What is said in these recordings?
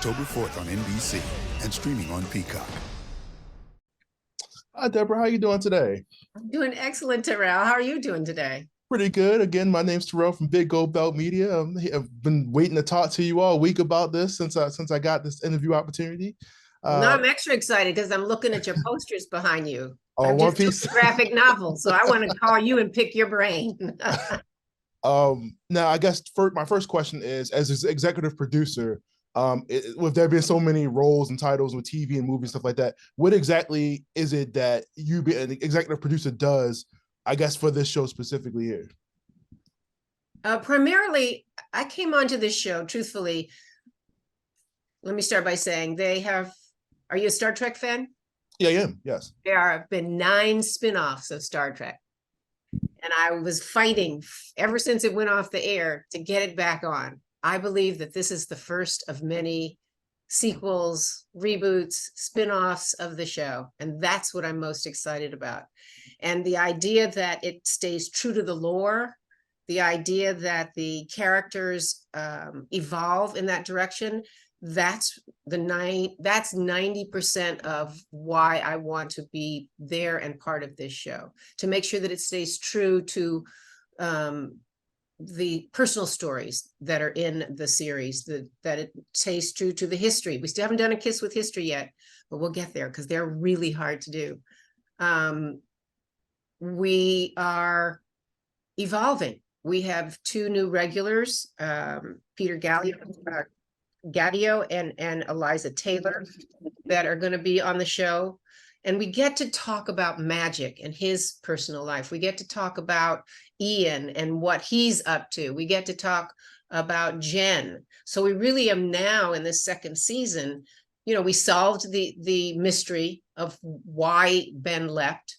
October 4th on NBC and streaming on Peacock. Hi, Deborah. How you doing today? I'm doing excellent, Terrell. How are you doing today? Pretty good. Again, my name's Terrell from Big Gold Belt Media. I've been waiting to talk to you all week about this since I got this interview opportunity. Now I'm extra excited because I'm looking at your posters behind you. Oh, I've One just Piece. took the graphic novel, so I want to call you and pick your brain. Now I guess my first question is, as an executive producer, with there being so many roles and titles with TV and movies, stuff like that, what exactly is it that you, be an executive producer, does, I guess, for this show specifically here? Primarily, I came onto this show, truthfully. Let me start by saying are you a Star Trek fan? Yeah, I am. Yes. There have been 9 spin-offs of Star Trek. And I was fighting ever since it went off the air to get it back on. I believe that this is the first of many sequels, reboots, spin-offs of the show. And that's what I'm most excited about. And the idea that it stays true to the lore, the idea that the characters evolve in that direction, that's 90% of why I want to be there and part of this show, to make sure that it stays true to the personal stories that are in the series, that it stays true to the history. We still haven't done a Kiss with History yet, but we'll get there because they're really hard to do. We are evolving. We have 2 new regulars, Peter Gadio and Eliza Taylor, that are going to be on the show. And we get to talk about magic and his personal life. We get to talk about Ian and what he's up to. We get to talk about Jen. So we really am now in this second season. We solved the mystery of why Ben left.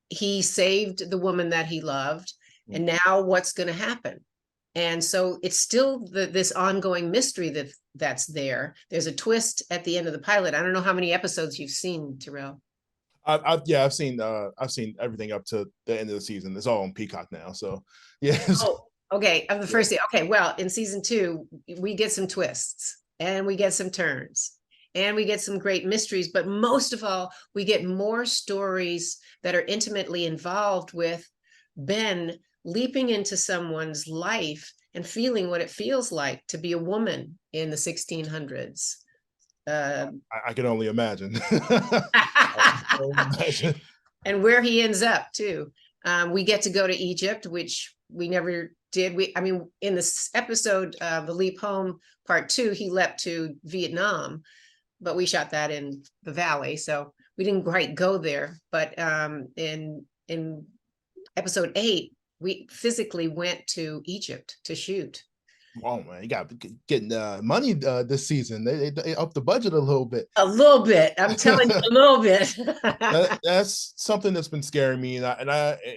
He saved the woman that he loved. And now what's going to happen? And so it's still this ongoing mystery that's there. There's a twist at the end of the pilot. I don't know how many episodes you've seen, Terrell. I've seen everything up to the end of the season. It's all on Peacock now. So yeah. Oh, okay. Of the first season. Okay. Well, in season 2, we get some twists and we get some turns and we get some great mysteries, but most of all, we get more stories that are intimately involved with Ben leaping into someone's life and feeling what it feels like to be a woman in the 1600s. I can only imagine. And where he ends up too. We get to go to Egypt, which we never did. In this episode, The Leap Home Part 2, he leapt to Vietnam, but we shot that in the Valley, so we didn't quite go there. But in episode 8, we physically went to Egypt to shoot. Oh man, you got getting money this season. They upped the budget a little bit. A little bit. I'm telling you, a little bit. That's something that's been scaring me, and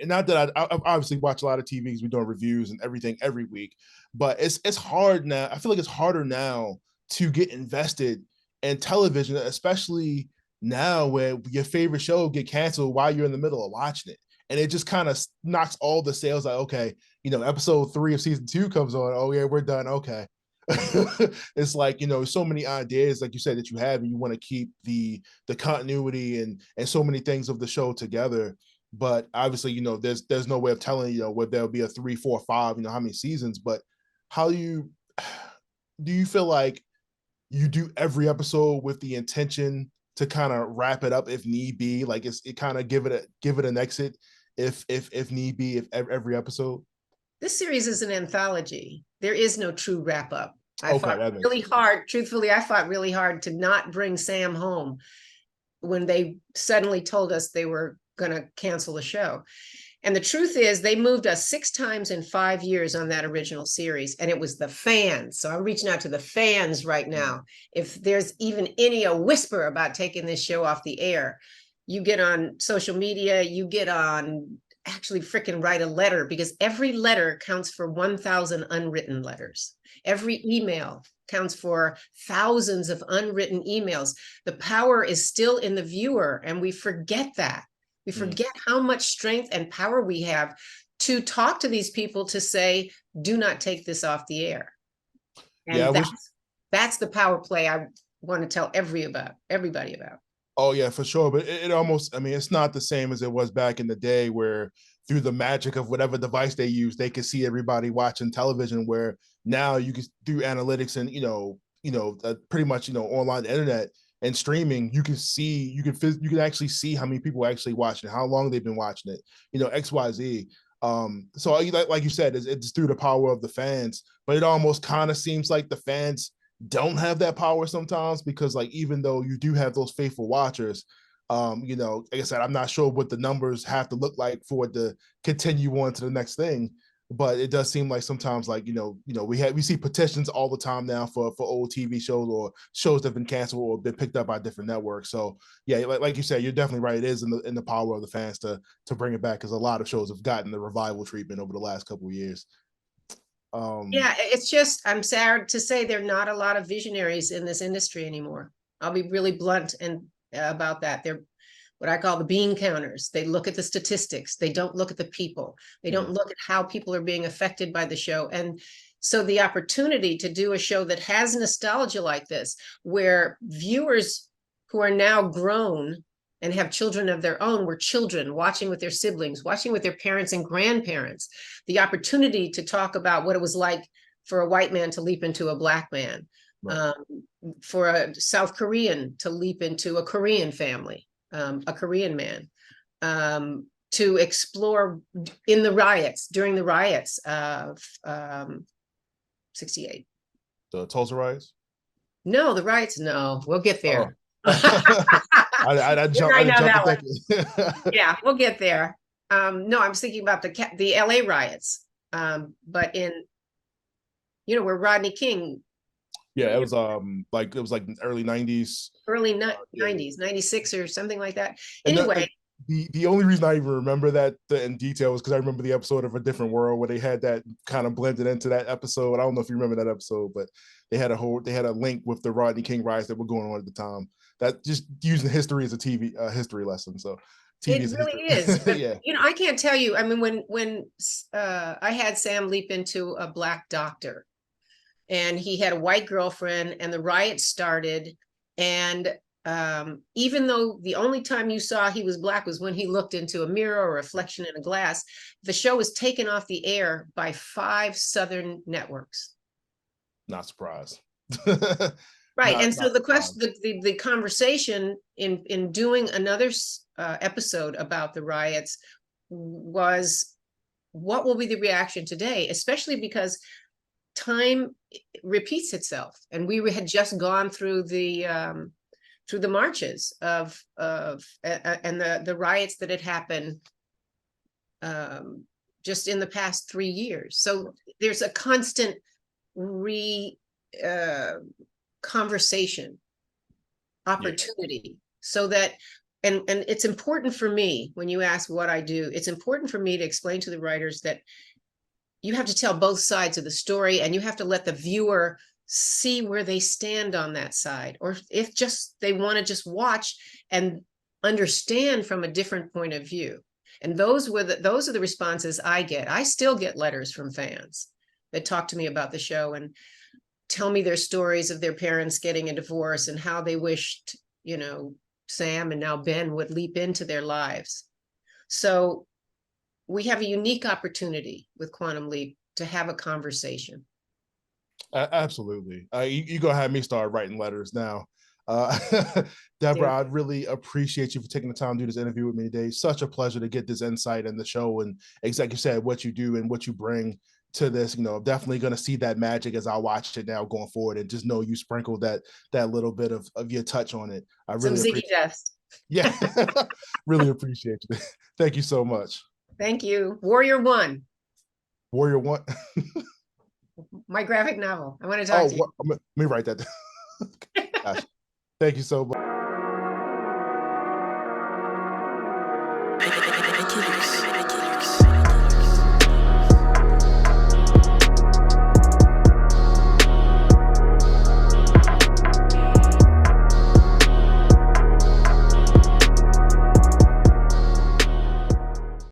not that I obviously watch a lot of TVs. We're doing reviews and everything every week, but it's hard now. I feel like it's harder now to get invested in television, especially now where your favorite show get canceled while you're in the middle of watching it. And it just kind of knocks all the sales like, okay, episode 3 of season 2 comes on. Oh yeah, we're done. Okay. It's like, so many ideas, like you said, that you have, and you want to keep the continuity and so many things of the show together. But obviously, there's no way of telling, whether there'll be a 3, 4, 5, how many seasons. But how do you feel like you do every episode with the intention to kind of wrap it up if need be? Like it kind of give it an exit if need be, if every episode. This series is an anthology. There is no true wrap up. I fought really hard to not bring Sam home when they suddenly told us they were going to cancel the show. And the truth is, they moved us 6 times in 5 years on that original series, and it was the fans. So I'm reaching out to the fans right now. If there's even a whisper about taking this show off the air, you get on social media, you get on, actually freaking write a letter, because every letter counts for 1,000 unwritten letters. Every email counts for thousands of unwritten emails. The power is still in the viewer, and we forget that. We forget how much strength and power we have to talk to these people to say, do not take this off the air. And that's the power play want to tell everybody about. Oh yeah, for sure. But it almost, I mean, it's not the same as it was back in the day where through the magic of whatever device they use, they could see everybody watching television, where now you can do analytics and, pretty much, online internet and streaming, you can actually see how many people are actually watching it, how long they've been watching it, XYZ. So like you said, it's through the power of the fans, but it almost kind of seems like the fans don't have that power sometimes, because like, even though you do have those faithful watchers, like I said, I'm not sure what the numbers have to look like for it to continue on to the next thing, but it does seem like sometimes, like, we see petitions all the time now for old TV shows or shows that have been canceled or been picked up by different networks. So yeah, like you said, you're definitely right. It is in the power of the fans to bring it back, because a lot of shows have gotten the revival treatment over the last couple of years. Yeah, it's just, I'm sad to say there are not a lot of visionaries in this industry anymore. I'll be really blunt and about that. They're what I call the bean counters. They look at the statistics. They don't look at the people. They don't look at how people are being affected by the show. And so the opportunity to do a show that has nostalgia like this, where viewers who are now grown and have children of their own were children watching with their siblings, watching with their parents and grandparents, the opportunity to talk about what it was like for a white man to leap into a black man, right. For a South Korean to leap into a Korean family, a Korean man, to explore in the riots, during the riots of 68. The Tulsa riots? No, the riots, no, we'll get there. Oh. I jumped Yeah, we'll get there. No, I'm thinking about the LA riots, but in where Rodney King. Yeah, it was like early 90s. Early 90s, 96 or something like that. And anyway, the only reason I even remember that in detail was because I remember the episode of A Different World where they had that kind of blended into that episode. I don't know if you remember that episode, but they had a link with the Rodney King riots that were going on at the time. That just using history as a TV history lesson. So TV it really is. But, yeah. I can't tell you. I mean, when I had Sam leap into a black doctor, and he had a white girlfriend, and the riot started, and even though the only time you saw he was black was when he looked into a mirror or a reflection in a glass, the show was taken off the air by 5 Southern networks. Not surprised. Right. And so the question, the conversation in doing another episode about the riots was, what will be the reaction today, especially because time repeats itself, and we had just gone through the marches of and the riots that had happened just in the past 3 years. So there's a constant conversation opportunity, so that and it's important for me, when you ask what I do, it's important for me to explain to the writers that you have to tell both sides of the story, and you have to let the viewer see where they stand on that side, or if just they want to just watch and understand from a different point of view. And those are the responses I get. I still get letters from fans that talk to me about the show and tell me their stories of their parents getting a divorce and how they wished, Sam and now Ben would leap into their lives. So we have a unique opportunity with Quantum Leap to have a conversation. Absolutely. You go have me start writing letters now. Deborah, I really appreciate you for taking the time to do this interview with me today. Such a pleasure to get this insight in the show, and like you said, what you do and what you bring to this. I'm definitely going to see that magic as I watch it now going forward, and just know you sprinkled that little bit of your touch on it. I really appreciate it. Yeah, really appreciate you. Thank you so much. Thank you. Warrior One. Warrior One. My graphic novel. I want to talk to you. Let me write that down. Gosh. Thank you so much.